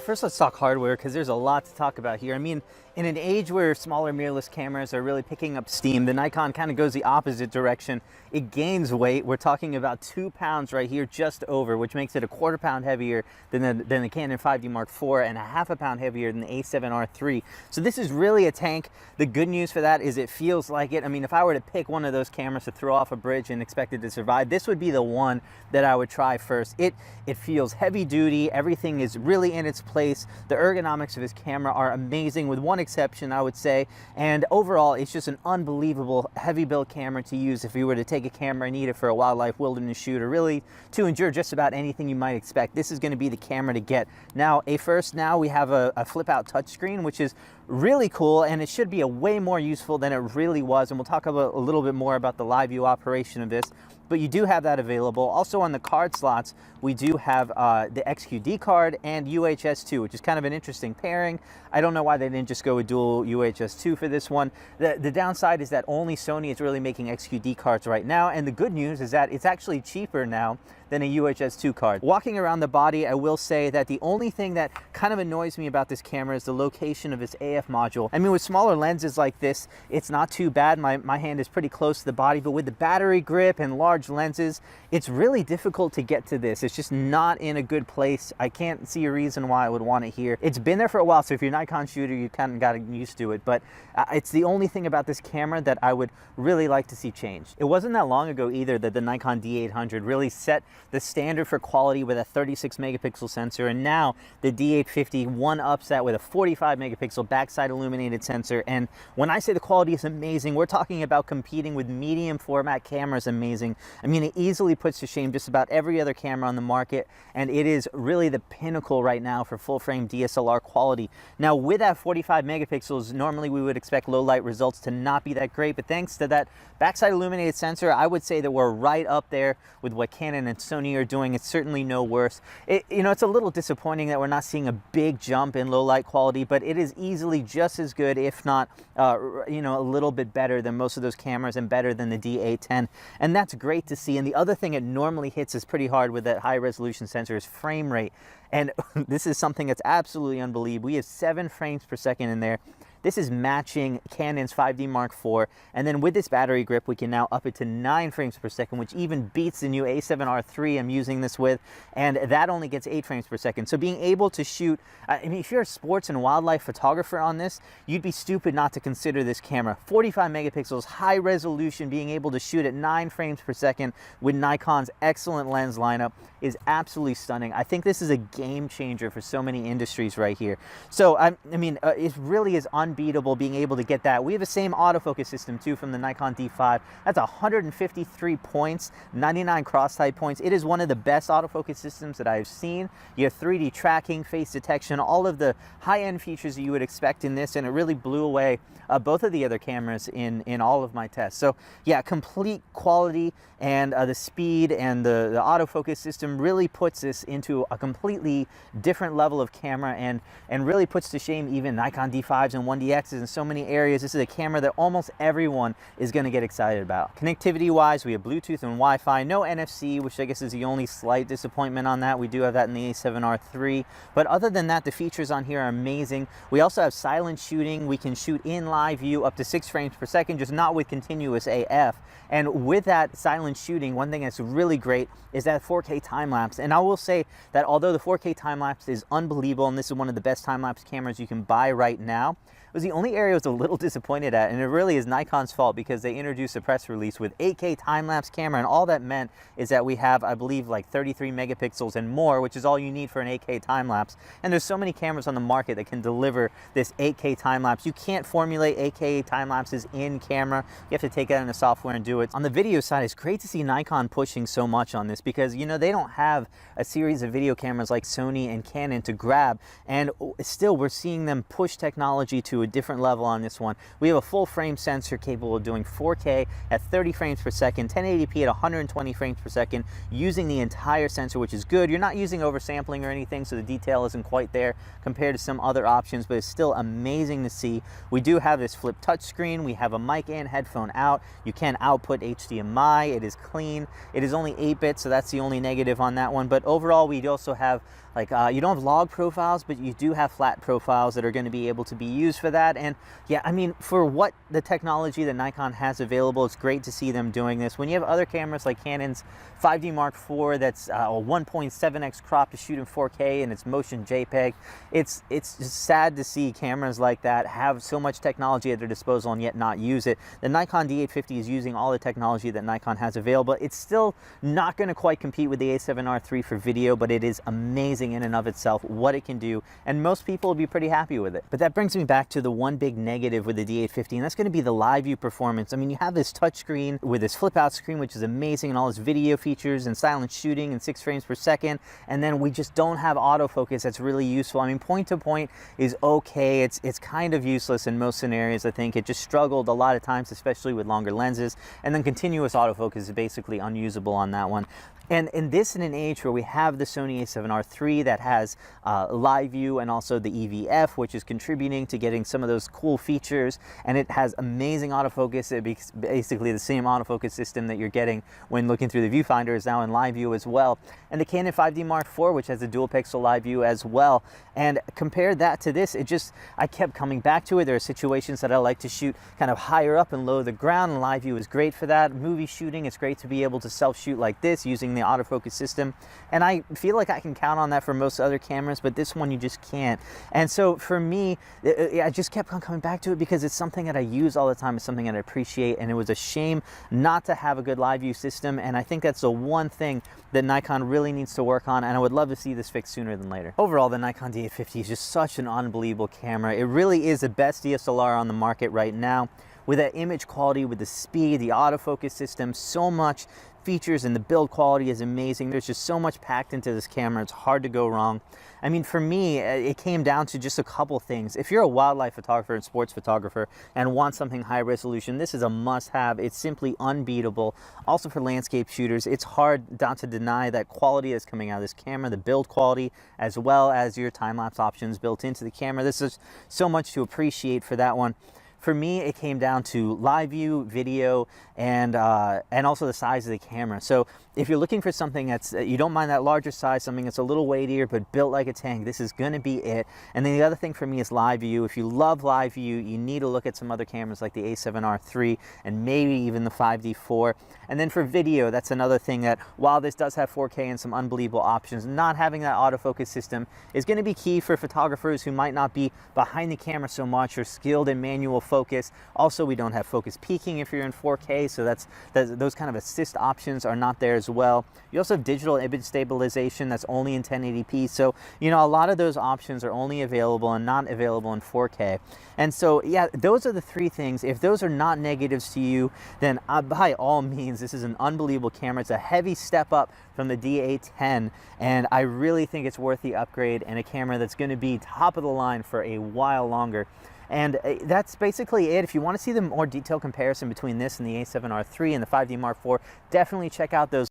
First, let's talk hardware because there's a lot to talk about here. I mean, in an age where smaller mirrorless cameras are really picking up steam, the Nikon kind of goes the opposite direction. It gains weight. We're talking about 2 pounds right here, just over, which makes it a quarter pound heavier than the Canon 5D Mark IV and a half a pound heavier than the A7R III. So this is really a tank. The good news for that is it feels like it. I mean, if I were to pick one of those cameras to throw off a bridge and expect it to survive, this would be the one that I would try first. It feels heavy duty. Everything is really in its place. The ergonomics of this camera are amazing, with one exception, I would say. And overall, it's just an unbelievable heavy build camera to use if you were to take a camera and need it for a wildlife wilderness shoot, or really to endure just about anything you might expect. This is going to be the camera to get. Now, now we have a flip out touchscreen, which is really cool, and it should be a way more useful than it really was. And we'll talk about a little bit more about the live view operation of this. But you do have that available. Also on the card slots, we do have the XQD card and UHS-2, which is kind of an interesting pairing. I don't know why they didn't just go with dual UHS-2 for this one. The downside is that only Sony is really making XQD cards right now, and the good news is that it's actually cheaper now than a UHS-2 card. Walking around the body, I will say that the only thing that kind of annoys me about this camera is the location of its AF module. I mean, with smaller lenses like this, it's not too bad. My hand is pretty close to the body, but with the battery grip and large lenses, it's really difficult to get to this. It's just not in a good place. I can't see a reason why I would want it here. It's been there for a while, so if you're a Nikon shooter, you kind of got used to it, but it's the only thing about this camera that I would really like to see changed. It wasn't that long ago either that the Nikon D800 really set the standard for quality with a 36 megapixel sensor, and now the D850 one-ups that with a 45 megapixel backside illuminated sensor. And when I say the quality is amazing, we're talking about competing with medium format cameras amazing. I mean, it easily puts to shame just about every other camera on the market, and it is really the pinnacle right now for full frame DSLR quality. Now, with that 45 megapixels, normally we would expect low light results to not be that great, but thanks to that backside illuminated sensor, I would say that we're right up there with what Canon and Sony are doing. It's certainly no worse. It's a little disappointing that we're not seeing a big jump in low light quality, but it is easily just as good, if not a little bit better than most of those cameras, and better than the D810, and that's great to see. And the other thing it normally hits is pretty hard with that high resolution sensor is frame rate, and this is something that's absolutely unbelievable. We have 7 frames per second in there. This is matching Canon's 5D Mark IV, and then with this battery grip, we can now up it to 9 frames per second, which even beats the new A7R III I'm using this with, and that only gets 8 frames per second. So being able to shoot, I mean, if you're a sports and wildlife photographer on this, you'd be stupid not to consider this camera. 45 megapixels, high resolution, being able to shoot at 9 frames per second with Nikon's excellent lens lineup is absolutely stunning. I think this is a game changer for so many industries right here. So, I mean, it really is unbeatable being able to get that. We have the same autofocus system too from the Nikon D5. That's 153 points, 99 cross-type points. It is one of the best autofocus systems that I've seen. You have 3D tracking, face detection, all of the high-end features that you would expect in this, and it really blew away both of the other cameras in all of my tests. So yeah, complete quality, and the speed and the autofocus system really puts this into a completely different level of camera, and really puts to shame even Nikon D5s and 1DXs in so many areas. This is a camera that almost everyone is going to get excited about. Connectivity wise, we have Bluetooth and Wi-Fi, no NFC, which I guess is the only slight disappointment on that. We do have that in the A7R III, but other than that, the features on here are amazing. We also have silent shooting. We can shoot in live view up to 6 frames per second, just not with continuous AF. And with that silent shooting, one thing that's really great is that 4K time-lapse. And I will say that although the 4K time-lapse is unbelievable, and this is one of the best time-lapse cameras you can buy right now, it was the only area I was a little disappointed at, and it really is Nikon's fault, because they introduced a press release with 8K time-lapse camera, and all that meant is that we have, I believe, like 33 megapixels and more, which is all you need for an 8K time-lapse. And there's so many cameras on the market that can deliver this 8K time-lapse. You can't formulate 8K time-lapses in camera. You have to take that into software and do it. On the video side, it's great to see Nikon pushing so much on this, because, you know, they don't have a series of video cameras like Sony and Canon to grab, and still we're seeing them push technology to to a different level on this one. We have a full frame sensor capable of doing 4K at 30 frames per second, 1080p at 120 frames per second, using the entire sensor, which is good. You're not using oversampling or anything, so the detail isn't quite there compared to some other options, but it's still amazing to see. We do have this flip touchscreen. We have a mic and headphone out. You can output HDMI. It is clean. It is only 8-bit, so that's the only negative on that one. But overall, we also have like you don't have log profiles, but you do have flat profiles that are going to be able to be used for that. And yeah, I mean, for what the technology that Nikon has available, it's great to see them doing this. When you have other cameras like Canon's 5D Mark IV that's a 1.7x crop to shoot in 4K and it's motion JPEG, it's just sad to see cameras like that have so much technology at their disposal and yet not use it. The Nikon D850 is using all the technology that Nikon has available. It's still not going to quite compete with the A7R III for video, but it is amazing in and of itself what it can do, and most people will be pretty happy with it. But that brings me back to the one big negative with the D850, and that's going to be the live view performance. I mean, you have this touchscreen with this flip out screen, which is amazing, and all this video features and silent shooting and 6 frames per second, and then we just don't have autofocus that's really useful. I mean, point to point is okay. It's kind of useless in most scenarios. I think it just struggled a lot of times, especially with longer lenses, and then continuous autofocus is basically unusable on that one. And in an age where we have the Sony A7R III that has live view and also the EVF, which is contributing to getting some of those cool features, and it has amazing autofocus. It's basically the same autofocus system that you're getting when looking through the viewfinder is now in live view as well. And the Canon 5D Mark IV, which has a dual pixel live view as well. And compare that to this, I kept coming back to it. There are situations that I like to shoot kind of higher up and low to the ground, and live view is great for that. Movie shooting, it's great to be able to self-shoot like this using the autofocus system, and I feel like I can count on that for most other cameras, but this one you just can't. And so for me, I just kept on coming back to it because it's something that I use all the time. It's something that I appreciate, and it was a shame not to have a good live view system, and I think that's the one thing that Nikon really needs to work on, and I would love to see this fixed sooner than later. Overall, the Nikon D850 is just such an unbelievable camera. It really is the best DSLR on the market right now, with that image quality, with the speed, the autofocus system, so much features, and the build quality is amazing. There's just so much packed into this camera. It's hard to go wrong. I mean, for me, it came down to just a couple things. If you're a wildlife photographer and sports photographer and want something high resolution, this is a must-have. It's simply unbeatable. Also for landscape shooters, it's hard not to deny that quality that's coming out of this camera, the build quality, as well as your time-lapse options built into the camera. This is so much to appreciate for that one. For me, it came down to live view, video, and also the size of the camera. So if you're looking for something that's, you don't mind that larger size, something that's a little weightier but built like a tank, this is going to be it. And then the other thing for me is live view. If you love live view, you need to look at some other cameras like the A7R III and maybe even the 5D IV. And then for video, that's another thing that while this does have 4K and some unbelievable options, not having that autofocus system is going to be key for photographers who might not be behind the camera so much or skilled in manual focus. Also, we don't have focus peaking if you're in 4K, so those kind of assist options are not there as well. You also have digital image stabilization that's only in 1080p, so you know, a lot of those options are only available and not available in 4K. And so yeah, those are the three things. If those are not negatives to you, then by all means, this is an unbelievable camera. It's a heavy step up from the D810, and I really think it's worth the upgrade, and a camera that's going to be top of the line for a while longer. And that's basically it. If you want to see the more detailed comparison between this and the A7R III and the 5D Mark IV, definitely check out those